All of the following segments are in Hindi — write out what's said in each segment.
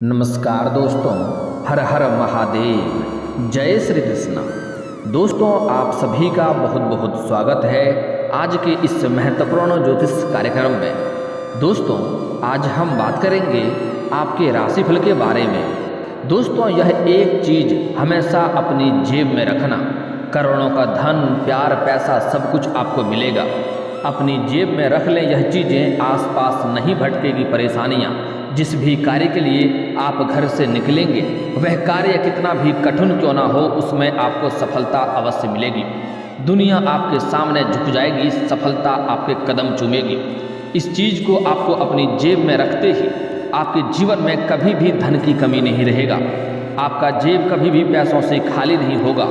नमस्कार दोस्तों, हर हर महादेव, जय श्री कृष्णा। दोस्तों, आप सभी का बहुत बहुत स्वागत है आज के इस महत्वपूर्ण ज्योतिष कार्यक्रम में। दोस्तों, आज हम बात करेंगे आपके राशिफल के बारे में। दोस्तों, यह एक चीज़ हमेशा अपनी जेब में रखना, करोड़ों का धन, प्यार, पैसा सब कुछ आपको मिलेगा। अपनी जेब में रख लें यह चीज़ें, आसपास नहीं भटकेगी परेशानियाँ। जिस भी कार्य के लिए आप घर से निकलेंगे वह कार्य कितना भी कठिन क्यों ना हो, उसमें आपको सफलता अवश्य मिलेगी। दुनिया आपके सामने झुक जाएगी, सफलता आपके कदम चूमेगी। इस चीज़ को आपको अपनी जेब में रखते ही आपके जीवन में कभी भी धन की कमी नहीं रहेगा। आपका जेब कभी भी पैसों से खाली नहीं होगा।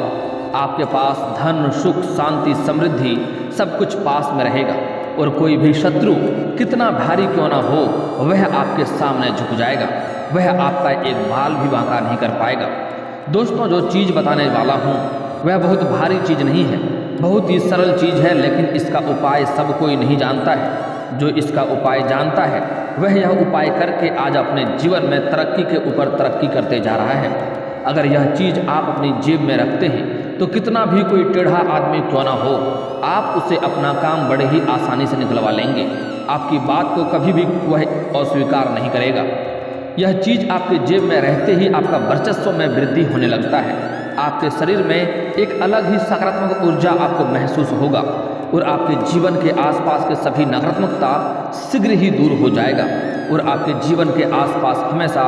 आपके पास धन, सुख, शांति, समृद्धि सब कुछ पास में रहेगा और कोई भी शत्रु कितना भारी क्यों ना हो वह आपके सामने झुक जाएगा। वह आपका एक बाल भी बांका नहीं कर पाएगा। दोस्तों, जो चीज़ बताने वाला हूँ वह बहुत भारी चीज़ नहीं है, बहुत ही सरल चीज़ है, लेकिन इसका उपाय सब कोई नहीं जानता है। जो इसका उपाय जानता है वह यह उपाय करके आज अपने जीवन में तरक्की के ऊपर तरक्की करते जा रहा है। अगर यह चीज़ आप अपनी जेब में रखते हैं तो कितना भी कोई टेढ़ा आदमी क्यों ना हो, आप उसे अपना काम बड़े ही आसानी से निकलवा लेंगे। आपकी बात को कभी भी वह अस्वीकार नहीं करेगा। यह चीज़ आपके जेब में रहते ही आपका वर्चस्व में वृद्धि होने लगता है। आपके शरीर में एक अलग ही सकारात्मक ऊर्जा आपको महसूस होगा और आपके जीवन के आसपास के सभी नकारात्मकता शीघ्र ही दूर हो जाएगा और आपके जीवन के आसपास हमेशा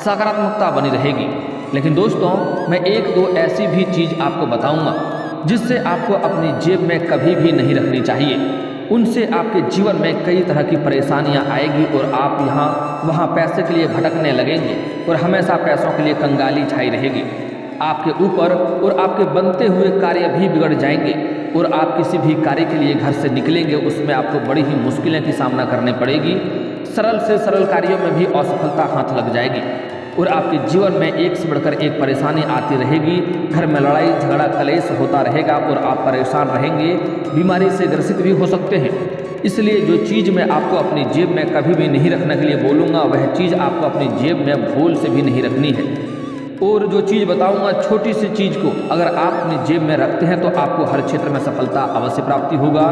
सकारात्मकता बनी रहेगी। लेकिन दोस्तों, मैं एक दो ऐसी भी चीज़ आपको बताऊंगा जिससे आपको अपनी जेब में कभी भी नहीं रखनी चाहिए। उनसे आपके जीवन में कई तरह की परेशानियां आएगी और आप यहाँ वहाँ पैसे के लिए भटकने लगेंगे और हमेशा पैसों के लिए कंगाली छाई रहेगी आपके ऊपर और आपके बनते हुए कार्य भी बिगड़ जाएंगे और आप किसी भी कार्य के लिए घर से निकलेंगे उसमें आपको बड़ी ही मुश्किलें की सामना करने पड़ेगी। सरल से सरल कार्यों में भी असफलता हाथ लग जाएगी और आपके जीवन में एक से बढ़कर एक परेशानी आती रहेगी। घर में लड़ाई झगड़ा कलेश होता रहेगा और आप परेशान रहेंगे, बीमारी से ग्रसित भी हो सकते हैं। इसलिए जो चीज़ मैं आपको अपनी जेब में कभी भी नहीं रखने के लिए बोलूँगा वह चीज़ आपको अपनी जेब में भूल से भी नहीं रखनी है। और जो चीज़ बताऊंगा, छोटी सी चीज़ को अगर आप अपनी जेब में रखते हैं तो आपको हर क्षेत्र में सफलता अवश्य प्राप्ति होगा।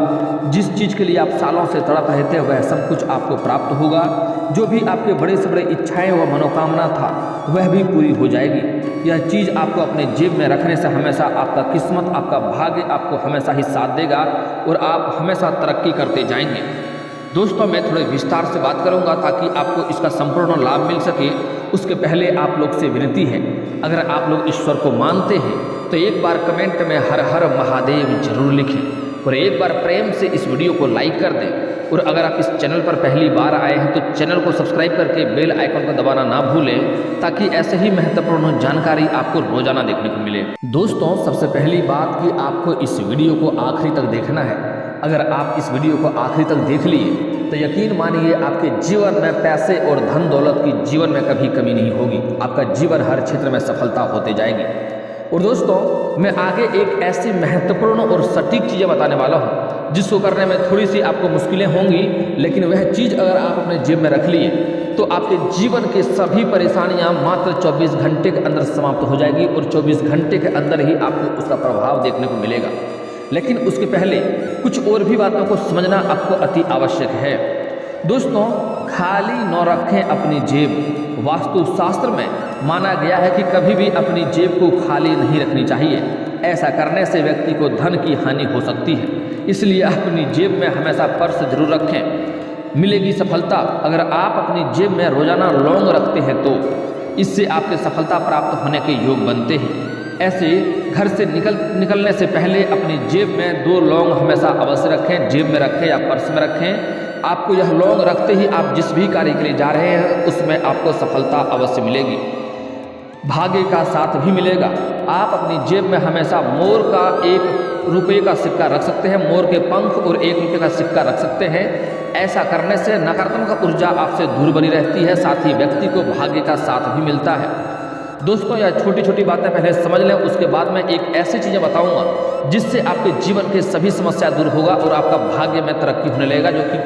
जिस चीज़ के लिए आप सालों से तड़प रहे थे वह सब कुछ आपको प्राप्त होगा। जो भी आपके बड़े से बड़े इच्छाएं व मनोकामना था वह भी पूरी हो जाएगी। यह चीज़ आपको अपने जेब में रखने से हमेशा आपका किस्मत, आपका भाग्य आपको हमेशा ही साथ देगा और आप हमेशा तरक्की करते जाएंगे। दोस्तों, मैं थोड़े विस्तार से बात करूंगा ताकि आपको इसका संपूर्ण लाभ मिल सके। उसके पहले आप लोग से विनती है, अगर आप लोग ईश्वर को मानते हैं तो एक बार कमेंट में हर हर महादेव जरूर लिखें और एक बार प्रेम से इस वीडियो को लाइक कर दें। और अगर आप इस चैनल पर पहली बार आए हैं तो चैनल को सब्सक्राइब करके बेल आइकन को दबाना ना भूलें ताकि ऐसे ही महत्वपूर्ण जानकारी आपको रोजाना देखने को मिले। दोस्तों, सबसे पहली बात कि आपको इस वीडियो को आखिरी तक देखना है। अगर आप इस वीडियो को आखिरी तक देख लिए तो यकीन मानिए आपके जीवन में पैसे और धन दौलत की जीवन में कभी कमी नहीं होगी। आपका जीवन हर क्षेत्र में सफलता होते जाएगी। और दोस्तों, मैं आगे एक ऐसी महत्वपूर्ण और सटीक चीज़ें बताने वाला हूँ जिसको करने में थोड़ी सी आपको मुश्किलें होंगी, लेकिन वह चीज़ अगर आप अपने जेब में रख लिए तो आपके जीवन की सभी परेशानियाँ मात्र 24 घंटे के अंदर समाप्त हो जाएगी और 24 घंटे के अंदर ही आपको उसका प्रभाव देखने को मिलेगा। लेकिन उसके पहले कुछ और भी बातों को समझना आपको अति आवश्यक है। दोस्तों, खाली न रखें अपनी जेब। वास्तुशास्त्र में माना गया है कि कभी भी अपनी जेब को खाली नहीं रखनी चाहिए। ऐसा करने से व्यक्ति को धन की हानि हो सकती है। इसलिए अपनी जेब में हमेशा पर्स जरूर रखें, मिलेगी सफलता। अगर आप अपनी जेब में रोजाना लौंग रखते हैं तो इससे आपके सफलता प्राप्त होने के योग बनते हैं। ऐसे घर से निकलने से पहले अपनी जेब में 2 लौंग हमेशा अवश्य रखें, जेब में रखें या पर्स में रखें। आपको यह लौंग रखते ही आप जिस भी कार्य के लिए जा रहे हैं उसमें आपको सफलता अवश्य मिलेगी, भाग्य का साथ भी मिलेगा। आप अपनी जेब में हमेशा मोर का 1 रुपये का सिक्का रख सकते हैं, मोर के पंख और 1 रुपये का सिक्का रख सकते हैं। ऐसा करने से नकारात्मक ऊर्जा आपसे दूर बनी रहती है, साथ ही व्यक्ति को भाग्य का साथ भी मिलता है। दोस्तों, यह छोटी छोटी बातें पहले समझ लें, उसके बाद मैं एक ऐसी चीज़ें बताऊंगा जिससे आपके जीवन के सभी समस्या दूर होगा और आपका भाग्य में तरक्की होने लगेगा। जो कि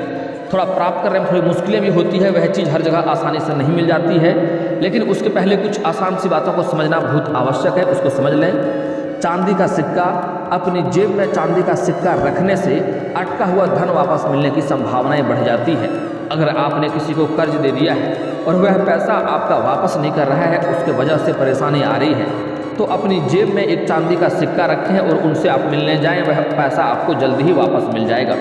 थोड़ा प्राप्त करने में थोड़ी मुश्किलें भी होती है, वह चीज़ हर जगह आसानी से नहीं मिल जाती है। लेकिन उसके पहले कुछ आसान सी बातों को समझना बहुत आवश्यक है, उसको समझ लें। चांदी का सिक्का, अपनी जेब में चांदी का सिक्का रखने से अटका हुआ धन वापस मिलने की संभावनाएं बढ़ जाती है। अगर आपने किसी को कर्ज दे दिया है और वह पैसा आपका वापस नहीं कर रहा है, उसके वजह से परेशानी आ रही है, तो अपनी जेब में एक चांदी का सिक्का रखें और उनसे आप मिलने जाएं, वह पैसा आपको जल्दी ही वापस मिल जाएगा।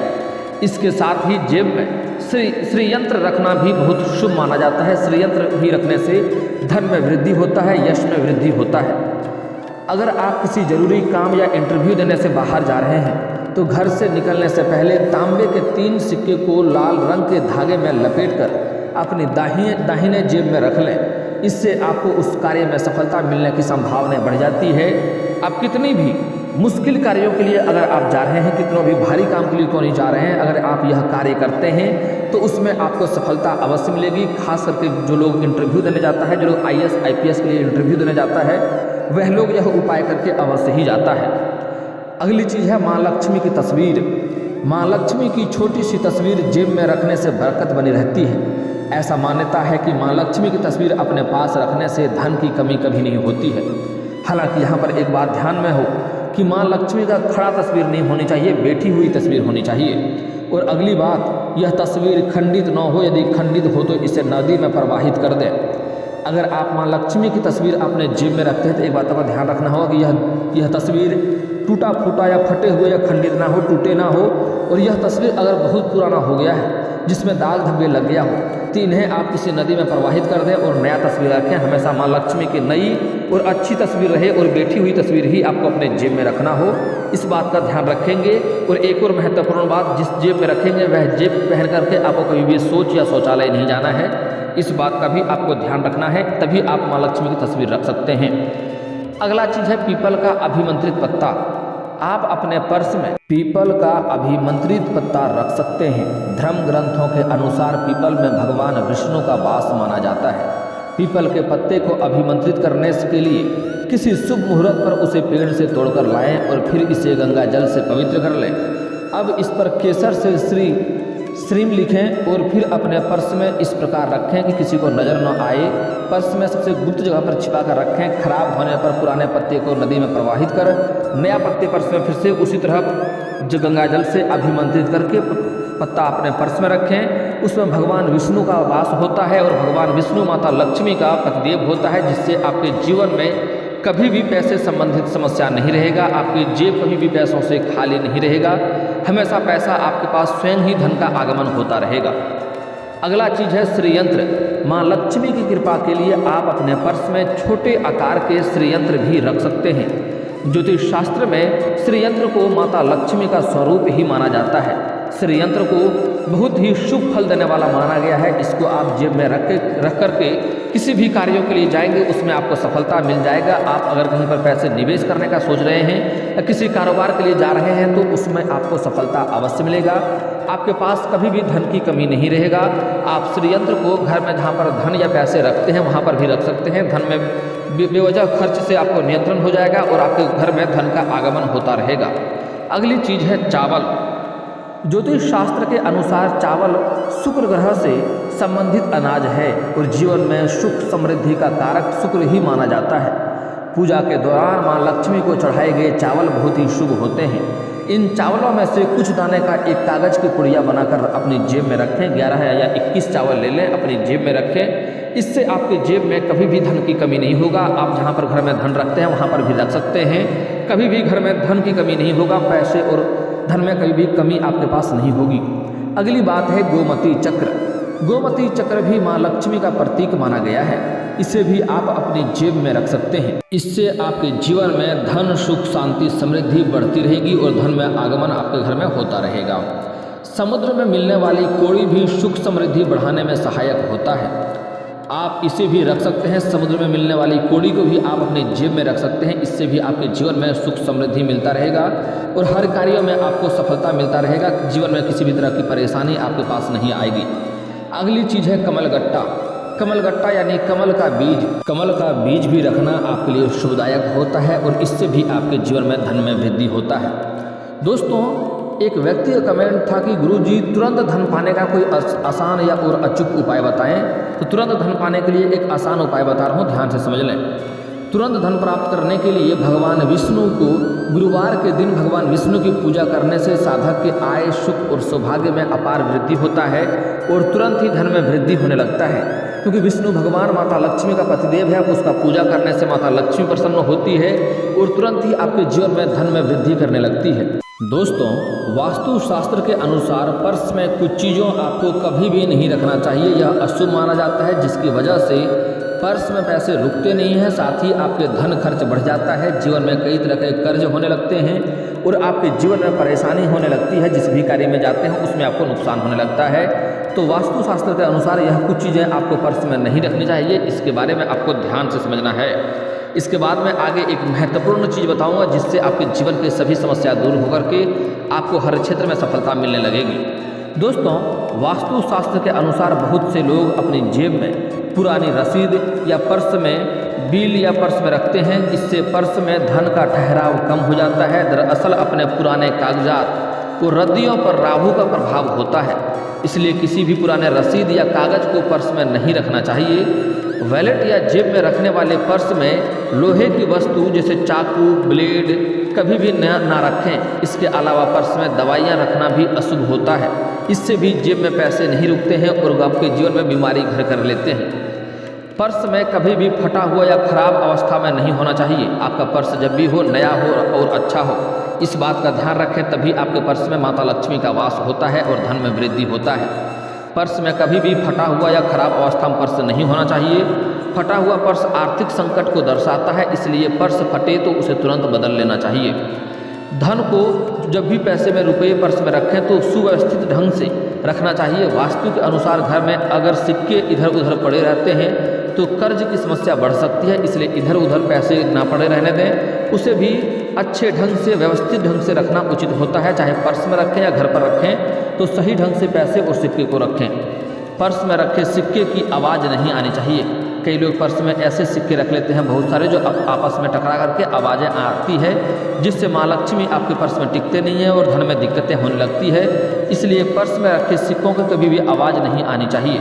इसके साथ ही जेब में श्रीयंत्र रखना भी बहुत शुभ माना जाता है। श्रीयंत्र भी रखने से धन में वृद्धि होता है, यश में वृद्धि होता है। अगर आप किसी जरूरी काम या इंटरव्यू देने से बाहर जा रहे हैं तो घर से निकलने से पहले तांबे के 3 सिक्के को लाल रंग के धागे में लपेटकर अपनी दाहिने जेब में रख लें। इससे आपको उस कार्य में सफलता मिलने की संभावना बढ़ जाती है। आप कितनी भी मुश्किल कार्यों के लिए अगर आप जा रहे हैं, कितनों भी भारी काम के लिए क्यों नहीं जा रहे हैं, अगर आप यह कार्य करते हैं तो उसमें आपको सफलता अवश्य मिलेगी। खास करके जो लोग इंटरव्यू देने जाता है, जो लोग IAS IPS के लिए इंटरव्यू देने जाता है, वह लोग यह उपाय करके अवश्य ही जाता है। अगली चीज़ है माँ लक्ष्मी की तस्वीर। माँ लक्ष्मी की छोटी सी तस्वीर जेब में रखने से बरकत बनी रहती है। ऐसा मान्यता है कि माँ लक्ष्मी की तस्वीर अपने पास रखने से धन की कमी कभी नहीं होती है। हालांकि यहाँ पर एक बात ध्यान में हो कि माँ लक्ष्मी का खड़ा तस्वीर नहीं होनी चाहिए, बैठी हुई तस्वीर होनी चाहिए। और अगली बात, यह तस्वीर खंडित न हो, यदि खंडित हो तो इसे नदी में प्रवाहित कर दें। अगर आप माँ लक्ष्मी की तस्वीर अपने जेब में रखते हैं तो एक बात का ध्यान रखना होगा कि यह तस्वीर टूटा फूटा या फटे हुए या खंडित ना हो, टूटे ना हो। और यह तस्वीर अगर बहुत पुराना हो गया है, जिसमें दाग धब्बे लग गया हो, तो इन्हें आप किसी नदी में प्रवाहित कर दें और नया तस्वीर रखें। हमेशा माँ लक्ष्मी की नई और अच्छी तस्वीर रहे और बैठी हुई तस्वीर ही आपको अपने जेब में रखना हो, इस बात का ध्यान रखेंगे। और एक और महत्वपूर्ण बात, जिस जेब में रखेंगे वह जेब पहन करके आपको कभी भी शौच या शौचालय नहीं जाना है, इस बात का भी आपको ध्यान रखना है, तभी आप माँ लक्ष्मी की तस्वीर रख सकते हैं। अगला चीज़ है पीपल का अभिमंत्रित पत्ता। आप अपने पर्स में पीपल का अभिमंत्रित पत्ता रख सकते हैं। धर्म ग्रंथों के अनुसार पीपल में भगवान विष्णु का वास माना जाता है। पीपल के पत्ते को अभिमंत्रित करने के लिए किसी शुभ मुहूर्त पर उसे पेड़ से तोड़कर लाएं और फिर इसे गंगा जल से पवित्र कर लें। अब इस पर केसर से श्रीम लिखें और फिर अपने पर्स में इस प्रकार रखें कि किसी को नज़र न आए। पर्स में सबसे गुप्त जगह पर छिपा कर रखें। खराब होने पर पुराने पत्ते को नदी में प्रवाहित कर नया पत्ते पर्स में फिर से उसी तरह जो गंगा जल से अभिमंत्रित करके पत्ता अपने पर्स में रखें। उसमें भगवान विष्णु का वास होता है और भगवान विष्णु माता लक्ष्मी का पतिदेव होता है, जिससे आपके जीवन में कभी भी पैसे संबंधित समस्या नहीं रहेगा। आपकी जेब कभी भी पैसों से खाली नहीं रहेगा। हमेशा पैसा आपके पास स्वयं ही धन का आगमन होता रहेगा। अगला चीज़ है श्रीयंत्र। माँ लक्ष्मी की कृपा के लिए आप अपने पर्स में छोटे आकार के श्रीयंत्र भी रख सकते हैं। ज्योतिष शास्त्र में श्रीयंत्र को माता लक्ष्मी का स्वरूप ही माना जाता है। श्रीयंत्र को बहुत ही शुभ फल देने वाला माना गया है। इसको आप जेब में रख करके किसी भी कार्यों के लिए जाएंगे, उसमें आपको सफलता मिल जाएगा। आप अगर कहीं पर पैसे निवेश करने का सोच रहे हैं या किसी कारोबार के लिए जा रहे हैं तो उसमें आपको सफलता अवश्य मिलेगा। आपके पास कभी भी धन की कमी नहीं रहेगा। आप श्रीयंत्र को घर में जहाँ पर धन या पैसे रखते हैं वहाँ पर भी रख सकते हैं। धन में बेवजह खर्च से आपको नियंत्रण हो जाएगा और आपके घर में धन का आगमन होता रहेगा। अगली चीज़ है चावल। ज्योतिष शास्त्र के अनुसार चावल शुक्र ग्रह से संबंधित अनाज है और जीवन में सुख समृद्धि का कारक शुक्र ही माना जाता है। पूजा के दौरान माँ लक्ष्मी को चढ़ाए गए चावल बहुत ही शुभ होते हैं। इन चावलों में से कुछ दाने का एक कागज की पुड़िया बनाकर अपनी जेब में रखें। 11 या 21 चावल ले लें, अपनी जेब में रखें। इससे आपके जेब में कभी भी धन की कमी नहीं होगा। आप जहाँ पर घर में धन रखते हैं वहाँ पर भी रख सकते हैं। कभी भी घर में धन की कमी नहीं होगा। पैसे और धन में कभी भी कमी आपके पास नहीं होगी। अगली बात है गोमती चक्र। गोमती चक्र भी माँ लक्ष्मी का प्रतीक माना गया है। इसे भी आप अपनी जेब में रख सकते हैं। इससे आपके जीवन में धन सुख शांति समृद्धि बढ़ती रहेगी और धन में आगमन आपके घर में होता रहेगा। समुद्र में मिलने वाली कोड़ी भी सुख समृद्धि बढ़ाने में सहायक होता है। आप इसे भी रख सकते हैं। समुद्र में मिलने वाली कोड़ी को भी आप अपने जेब में रख सकते हैं। इससे भी आपके जीवन में सुख समृद्धि मिलता रहेगा और हर कार्यों में आपको सफलता मिलता रहेगा। जीवन में किसी भी तरह की परेशानी आपके पास नहीं आएगी। अगली चीज़ है कमलगट्टा। कमलगट्टा यानी कमल का बीज। कमल का बीज भी रखना आपके लिए शुभदायक होता है और इससे भी आपके जीवन में धन में वृद्धि होता है। दोस्तों, एक व्यक्ति का कमेंट था कि गुरुजी तुरंत धन पाने का कोई आसान या और अचूक उपाय बताएं। तो तुरंत धन पाने के लिए एक आसान उपाय बता रहा हूँ, ध्यान से समझ लें। तुरंत धन प्राप्त करने के लिए भगवान विष्णु को गुरुवार के दिन भगवान विष्णु की पूजा करने से साधक के आय, सुख और सौभाग्य में अपार वृद्धि होता है और तुरंत ही धन में वृद्धि होने लगता है। क्योंकि विष्णु भगवान माता लक्ष्मी का पतिदेव है, उसका पूजा करने से माता लक्ष्मी प्रसन्न होती है और तुरंत ही आपके जीवन में धन में वृद्धि करने लगती है। दोस्तों, वास्तु शास्त्र के अनुसार पर्स में कुछ चीज़ों आपको कभी भी नहीं रखना चाहिए। यह अशुभ माना जाता है, जिसकी वजह से पर्स में पैसे रुकते नहीं हैं, साथ ही आपके धन खर्च बढ़ जाता है। जीवन में कई तरह के कर्ज होने लगते हैं और आपके जीवन में परेशानी होने लगती है। जिस भी कार्य में जाते हैं उसमें आपको नुकसान होने लगता है। तो वास्तुशास्त्र के अनुसार यह कुछ चीज़ें आपको पर्स में नहीं रखनी चाहिए। इसके बारे में आपको ध्यान से समझना है। इसके बाद मैं आगे एक महत्वपूर्ण चीज़ बताऊंगा, जिससे आपके जीवन की सभी समस्या दूर होकर के आपको हर क्षेत्र में सफलता मिलने लगेगी। दोस्तों, वास्तुशास्त्र के अनुसार बहुत से लोग अपनी जेब में पुरानी रसीद या पर्स में बिल या पर्स में रखते हैं। इससे पर्स में धन का ठहराव कम हो जाता है। दरअसल अपने पुराने कागजात और रद्दियों पर राहु का प्रभाव होता है, इसलिए किसी भी पुराने रसीद या कागज को पर्स में नहीं रखना चाहिए। वैलेट या जेब में रखने वाले पर्स में लोहे की वस्तु जैसे चाकू, ब्लेड कभी भी ना रखें। इसके अलावा पर्स में दवाइयाँ रखना भी अशुभ होता है। इससे भी जेब में पैसे नहीं रुकते हैं और आपके जीवन में बीमारी घर कर लेते हैं। पर्स में कभी भी फटा हुआ या खराब अवस्था में नहीं होना चाहिए। आपका पर्स जब भी हो नया हो और अच्छा हो, इस बात का ध्यान रखें, तभी आपके पर्स में माता लक्ष्मी का वास होता है और धन में वृद्धि होता है। पर्स में कभी भी फटा हुआ या खराब अवस्था में पर्स नहीं होना चाहिए। फटा हुआ पर्स आर्थिक संकट को दर्शाता है, इसलिए पर्स फटे तो उसे तुरंत बदल लेना चाहिए। धन को जब भी पैसे में रुपये पर्स में रखें तो सुव्यवस्थित ढंग से रखना चाहिए। वास्तु के अनुसार घर में अगर सिक्के इधर उधर पड़े रहते हैं तो कर्ज की समस्या बढ़ सकती है, इसलिए इधर उधर पैसे ना पड़े रहने दें। उसे भी अच्छे ढंग से व्यवस्थित ढंग से रखना उचित होता है। चाहे पर्स में रखें या घर पर रखें तो सही ढंग से पैसे और सिक्के को रखें। पर्स में रखे सिक्के की आवाज़ नहीं आनी चाहिए। कई लोग पर्स में ऐसे सिक्के रख लेते हैं बहुत सारे, जो आपस में टकरा करके आवाज़ें आती है, जिससे माँ लक्ष्मी आपके पर्स में टिकते नहीं है और धन में दिक्कतें होने लगती है। इसलिए पर्स में रखे सिक्कों की कभी भी आवाज़ नहीं आनी चाहिए।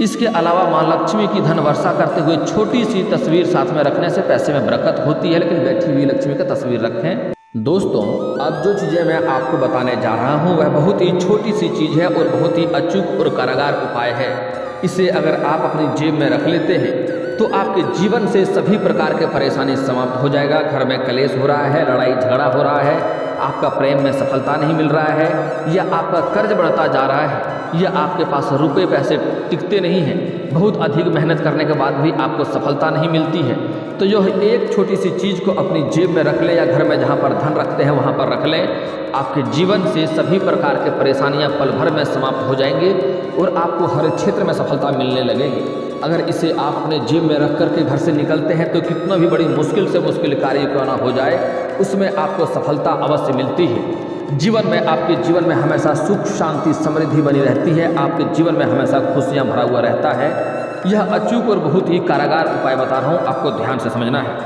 इसके अलावा माँ लक्ष्मी की धन वर्षा करते हुए छोटी सी तस्वीर साथ में रखने से पैसे में बरकत होती है, लेकिन बैठी हुई लक्ष्मी का तस्वीर रखें। दोस्तों, अब जो चीज़ें मैं आपको बताने जा रहा हूँ वह बहुत ही छोटी सी चीज़ है और बहुत ही अचूक और कारगर उपाय है। इसे अगर आप अपनी जेब में रख लेते हैं तो आपके जीवन से सभी प्रकार के परेशानी समाप्त हो जाएगा। घर में कलेश हो रहा है, लड़ाई झगड़ा हो रहा है, आपका प्रेम में सफलता नहीं मिल रहा है, या आपका कर्ज बढ़ता जा रहा है, या आपके पास रुपए पैसे टिकते नहीं हैं, बहुत अधिक मेहनत करने के बाद भी आपको सफलता नहीं मिलती है, तो यह एक छोटी सी चीज़ को अपनी जेब में रख लें या घर में जहाँ पर धन रखते हैं वहाँ पर रख लें। आपके जीवन से सभी प्रकार के परेशानियाँ पल भर में समाप्त हो जाएंगी और आपको हर क्षेत्र में सफलता मिलने लगेगी। अगर इसे आप अपने जेब में रख करके घर से निकलते हैं तो कितना भी बड़ी मुश्किल से मुश्किल कार्य क्यों ना हो जाए, उसमें आपको सफलता अवश्य मिलती है। जीवन में आपके जीवन में हमेशा सुख शांति समृद्धि बनी रहती है। आपके जीवन में हमेशा खुशियाँ भरा हुआ रहता है। यह अचूक और बहुत ही कारगर उपाय बता रहा हूँ, आपको ध्यान से समझना है।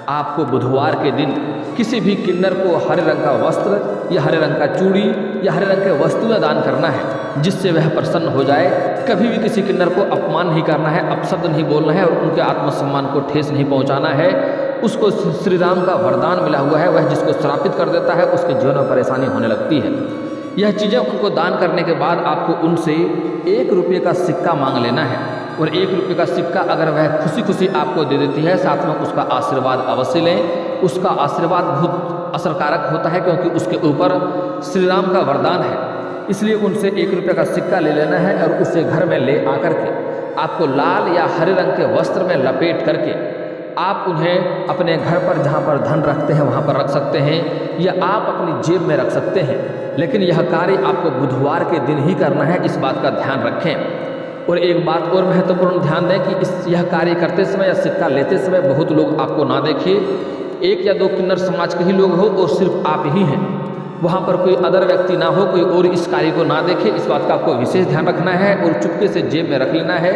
आपको बुधवार के दिन किसी भी किन्नर को हरे रंग का वस्त्र या हरे रंग का चूड़ी या हरे रंग के वस्तुएं दान करना है, जिससे वह प्रसन्न हो जाए। कभी भी किसी किन्नर को अपमान नहीं करना है, अपशब्द नहीं बोलना है और उनके आत्मसम्मान को ठेस नहीं पहुंचाना है। उसको श्री राम का वरदान मिला हुआ है, वह जिसको श्रापित कर देता है उसके जीवन में परेशानी होने लगती है। यह चीज़ें उनको दान करने के बाद आपको उनसे 1 रुपये का सिक्का मांग लेना है और 1 रुपये का सिक्का अगर वह खुशी खुशी आपको दे देती है, साथ में उसका आशीर्वाद अवश्य लें। उसका आशीर्वाद बहुत असरकारक होता है क्योंकि उसके ऊपर श्री राम का वरदान है। इसलिए उनसे 1 रुपये का सिक्का ले लेना है और उसे घर में ले आकर के आपको लाल या हरे रंग के वस्त्र में लपेट करके आप उन्हें अपने घर पर जहाँ पर धन रखते हैं वहाँ पर रख सकते हैं या आप अपनी जेब में रख सकते हैं। लेकिन यह कार्य आपको बुधवार के दिन ही करना है, इस बात का ध्यान रखें। और एक बात और महत्वपूर्ण ध्यान दें कि यह कार्य करते समय या सिक्का लेते समय बहुत लोग आपको ना देखें। 1 या 2 किन्नर समाज के ही लोग हो और सिर्फ आप ही हैं, वहाँ पर कोई अदर व्यक्ति ना हो, कोई और इस कार्य को ना देखे। इस बात का आपको विशेष ध्यान रखना है और चुपके से जेब में रख लेना है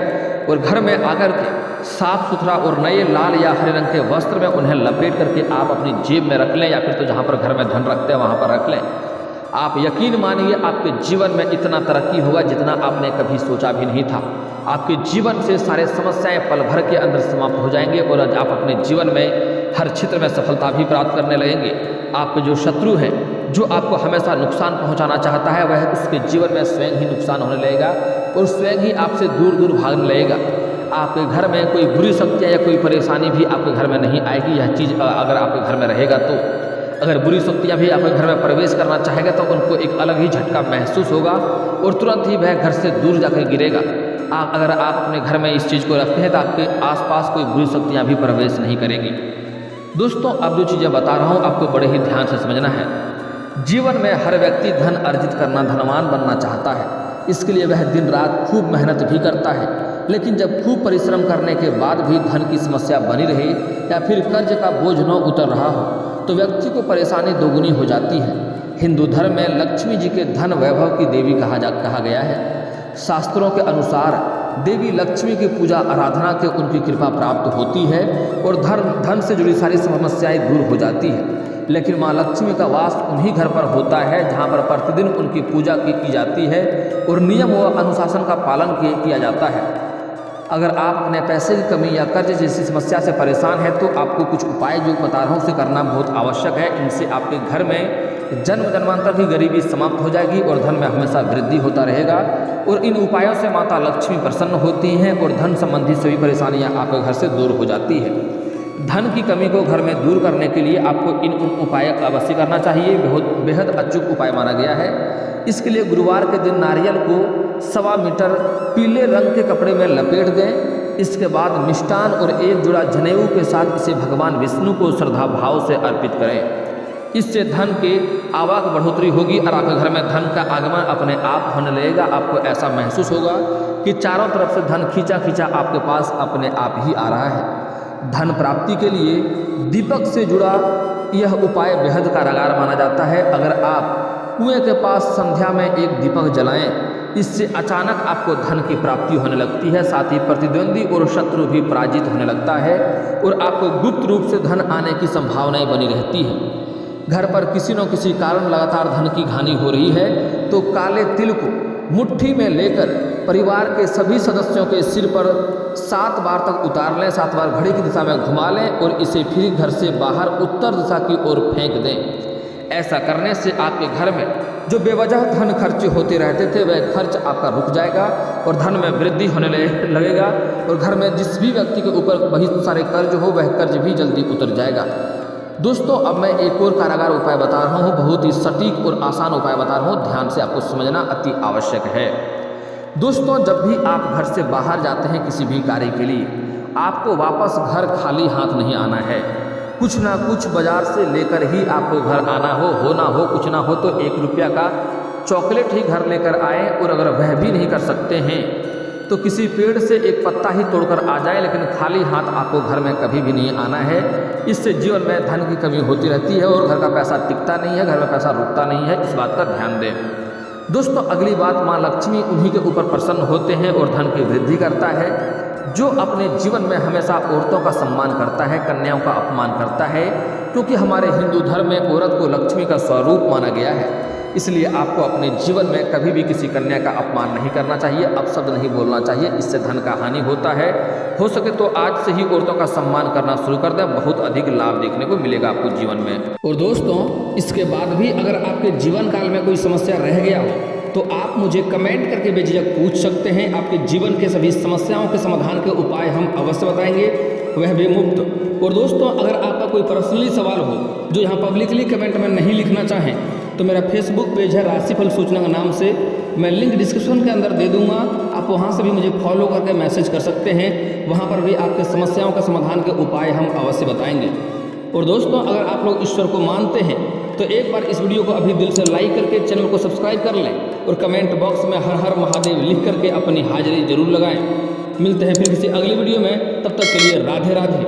और घर में आकर के साफ सुथरा और नए लाल या हरे रंग के वस्त्र में उन्हें लपेट करके आप अपनी जेब में रख लें या फिर तो जहाँ पर घर में धन रखते हैं वहाँ पर रख लें। आप यकीन मानिए आपके जीवन में इतना तरक्की होगा जितना आपने कभी सोचा भी नहीं था। आपके जीवन से सारे समस्याएं पल भर के अंदर समाप्त हो जाएंगे और आज आप अपने जीवन में हर क्षेत्र में सफलता भी प्राप्त करने लगेंगे। आपके जो शत्रु है, जो आपको हमेशा नुकसान पहुंचाना चाहता है, वह उसके जीवन में स्वयं ही नुकसान होने लगेगा और स्वयं ही आपसे दूर दूर भागने लगेगा। आपके घर में कोई बुरी शक्तियाँ या कोई परेशानी भी आपके घर में नहीं आएगी। यह चीज़ अगर आपके घर में रहेगा तो अगर बुरी शक्तियाँ भी आपके घर में प्रवेश करना चाहेगा तो उनको एक अलग ही झटका महसूस होगा और तुरंत ही वह घर से दूर जाकर गिरेगा। अगर आप अपने घर में इस चीज़ को रखते हैं तो आपके आसपास कोई बुरी शक्तियाँ भी प्रवेश नहीं करेंगी। दोस्तों, अब जो चीज़ें बता रहा हूँ आपको बड़े ही ध्यान से समझना है। जीवन में हर व्यक्ति धन अर्जित करना, धनवान बनना चाहता है। इसके लिए वह दिन रात खूब मेहनत भी करता है, लेकिन जब खूब परिश्रम करने के बाद भी धन की समस्या बनी रहे या फिर कर्ज का बोझ न उतर रहा हो तो व्यक्ति को परेशानी दोगुनी हो जाती है। हिंदू धर्म में लक्ष्मी जी के धन वैभव की देवी कहा गया है। शास्त्रों के अनुसार देवी लक्ष्मी की पूजा आराधना के उनकी कृपा प्राप्त होती है और धन से जुड़ी सारी समस्याएं दूर हो जाती है। लेकिन माँ लक्ष्मी का वास उन्हीं घर पर होता है जहाँ पर प्रतिदिन उनकी पूजा की जाती है और नियम व अनुशासन का पालन किया जाता है। अगर आप अपने पैसे की कमी या कर्ज जैसी समस्या से परेशान हैं तो आपको कुछ उपाय जो बता रहा हूँ उसे करना बहुत आवश्यक है। इनसे आपके घर में जन्म जन्मांतर की गरीबी समाप्त हो जाएगी और धन में हमेशा वृद्धि होता रहेगा। और इन उपायों से माता लक्ष्मी प्रसन्न होती हैं और धन संबंधी सभी परेशानियाँ आपके घर से दूर हो जाती है। धन की कमी को घर में दूर करने के लिए आपको इन उपाय अवश्य करना चाहिए। बेहद अचूक उपाय माना गया है। इसके लिए गुरुवार के दिन नारियल को 1.25 मीटर पीले रंग के कपड़े में लपेट दें। इसके बाद मिष्टान और एक जोड़ा जनेऊ के साथ इसे भगवान विष्णु को श्रद्धा भाव से अर्पित करें। इससे धन के आवाक बढ़ोतरी होगी और आपके घर में धन का आगमन अपने आप होने लगेगा। आपको ऐसा महसूस होगा कि चारों तरफ से धन खींचा खींचा आपके पास अपने आप ही आ रहा है। धन प्राप्ति के लिए दीपक से जुड़ा यह उपाय बेहद कारगर माना जाता है। अगर आप कुएं के पास संध्या में एक दीपक जलाएं, इससे अचानक आपको धन की प्राप्ति होने लगती है। साथ ही प्रतिद्वंदी और शत्रु भी पराजित होने लगता है और आपको गुप्त रूप से धन आने की संभावनाएं बनी रहती है। घर पर किसी न किसी कारण लगातार धन की हानि हो रही है तो काले तिल को मुट्ठी में लेकर परिवार के सभी सदस्यों के सिर पर 7 बार तक उतार लें, 7 बार घड़ी की दिशा में घुमा लें और इसे फिर घर से बाहर उत्तर दिशा की ओर फेंक दें। ऐसा करने से आपके घर में जो बेवजह धन खर्च होते रहते थे वह खर्च आपका रुक जाएगा और धन में वृद्धि होने लगेगा और घर में जिस भी व्यक्ति के ऊपर बहुत सारे कर्ज हो वह कर्ज भी जल्दी उतर जाएगा। दोस्तों, अब मैं एक और कारगर उपाय बता रहा हूँ। बहुत ही सटीक और आसान उपाय बता रहा हूँ, ध्यान से आपको समझना अति आवश्यक है। दोस्तों, जब भी आप घर से बाहर जाते हैं किसी भी कार्य के लिए, आपको वापस घर खाली हाथ नहीं आना है। कुछ ना कुछ बाजार से लेकर ही आपको घर आना हो ना हो, कुछ ना हो तो 1 रुपया का चॉकलेट ही घर लेकर आए और अगर वह भी नहीं कर सकते हैं तो किसी पेड़ से एक पत्ता ही तोड़कर आ जाए, लेकिन खाली हाथ आपको घर में कभी भी नहीं आना है। इससे जीवन में धन की कमी होती रहती है और घर का पैसा टिकता नहीं है, घर में पैसा रुकता नहीं है। इस बात का ध्यान दें। दोस्तों, अगली बात, माँ लक्ष्मी उन्हीं के ऊपर प्रसन्न होते हैं और धन की वृद्धि करता है जो अपने जीवन में हमेशा औरतों का सम्मान करता है, कन्याओं का अपमान करता है, क्योंकि हमारे हिंदू धर्म में औरत को लक्ष्मी का स्वरूप माना गया है। इसलिए आपको अपने जीवन में कभी भी किसी कन्या का अपमान नहीं करना चाहिए, अपशब्द नहीं बोलना चाहिए, इससे धन का हानि होता है। हो सके तो आज से ही औरतों का सम्मान करना शुरू कर दें, बहुत अधिक लाभ देखने को मिलेगा आपको जीवन में। और दोस्तों, इसके बाद भी अगर आपके जीवन काल में कोई समस्या रह गया हो तो आप मुझे कमेंट करके बेझिझक पूछ सकते हैं। आपके जीवन के सभी समस्याओं के समाधान के उपाय हम अवश्य बताएंगे, वह भी मुफ्त। और दोस्तों, अगर आपका कोई पर्सनली सवाल हो जो यहाँ पब्लिकली कमेंट में नहीं लिखना चाहें तो मेरा फेसबुक पेज है राशिफल सूचना के नाम से, मैं लिंक डिस्क्रिप्शन के अंदर दे दूंगा। आप वहाँ से भी मुझे फॉलो करके मैसेज कर सकते हैं, वहाँ पर भी आपके समस्याओं का समाधान के उपाय हम अवश्य बताएंगे। और दोस्तों, अगर आप लोग ईश्वर को मानते हैं तो एक बार इस वीडियो को अभी दिल से लाइक करके चैनल को सब्सक्राइब कर लें और कमेंट बॉक्स में हर हर महादेव लिख करके अपनी हाजिरी जरूर लगाएं। मिलते हैं फिर किसी अगली वीडियो में, तब तक के लिए राधे राधे।